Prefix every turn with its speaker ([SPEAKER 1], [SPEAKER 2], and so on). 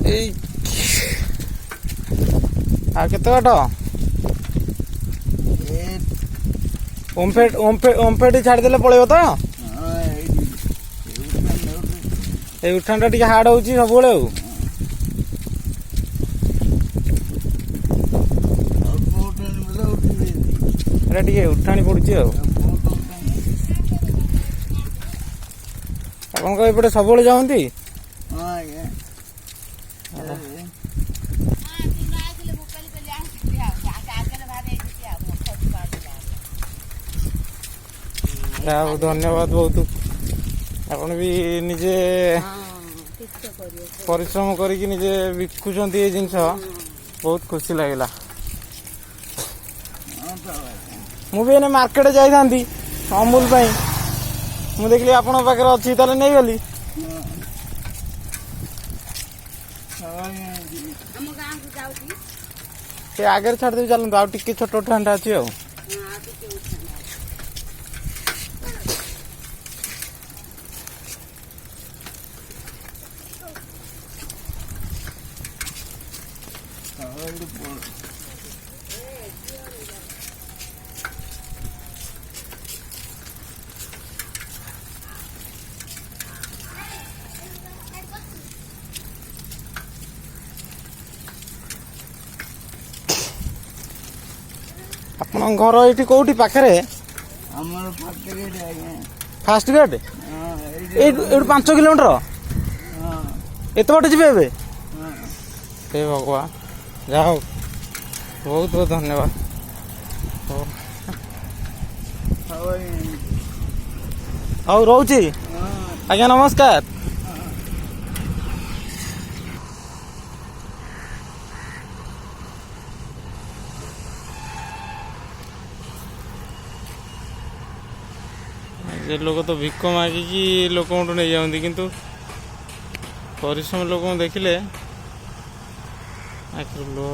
[SPEAKER 1] ଏଇ ଆଉ କେତେ ବାଟ ଓମଫେଡି ଛାଡ଼ିଦେଲେ ପଳେଇବ ତ? ଏଇ ଉଠାଣଟା ଟିକେ ହାର୍ଡ ହଉଛି ସବୁବେଳେ ଆଉ। ଏଟା ଟିକେ ଉଠାଣି ପଡୁଛି ଆଉ। ଆପଣଙ୍କ ଏପଟେ ସବୁବେଳେ ଯାଆନ୍ତି? ଯାହା ଧନ୍ୟବାଦ ବହୁତ। ଆପଣ ବି ନିଜେ ପରିଶ୍ରମ କରିକି ନିଜେ ବିକୁଛନ୍ତି ଏ ଜିନିଷ, ବହୁତ ଖୁସି ଲାଗିଲା। ମୁଁ ବି ଏଇନେ ମାର୍କେଟ ଯାଇଥାନ୍ତି ଅମୁଲ ପାଇଁ, ମୁଁ ଦେଖିଲି ଆପଣଙ୍କ ପାଖରେ ଅଛି ତାହେଲେ ନେଇଗଲି। ସେ ଆଗରେ ଛାଡ଼ିଦେବି ଚାଲନ୍ତୁ, ଆଉ ଟିକେ ଛୋଟ ଉଠାଣଟା ଅଛି ଆଉ। ଆପଣଙ୍କ ଘର ଏଇଠି କୋଉଠି ପାଖରେ? ଆମର ଫାଷ୍ଟ ଗେଟ୍ ଏଇଠୁ 5 କିଲୋମିଟର। ଏତେ ବାଟ ଯିବେ ଏବେ? ହେ ଭଗବାନ, ଯାହା ହଉ ବହୁତ ବହୁତ ଧନ୍ୟବାଦ। ହଉ ରହୁଛି ଆଜ୍ଞା, ନମସ୍କାର। ଯେ ଲୋକ ତ ଭିକ ମାଗିକି ଲୋକଙ୍କଠୁ ନେଇଯାଆନ୍ତି, କିନ୍ତୁ ପରିଶ୍ରମ ଲୋକଙ୍କୁ ଦେଖିଲେ ଆଖିରୁ ଲୁହ।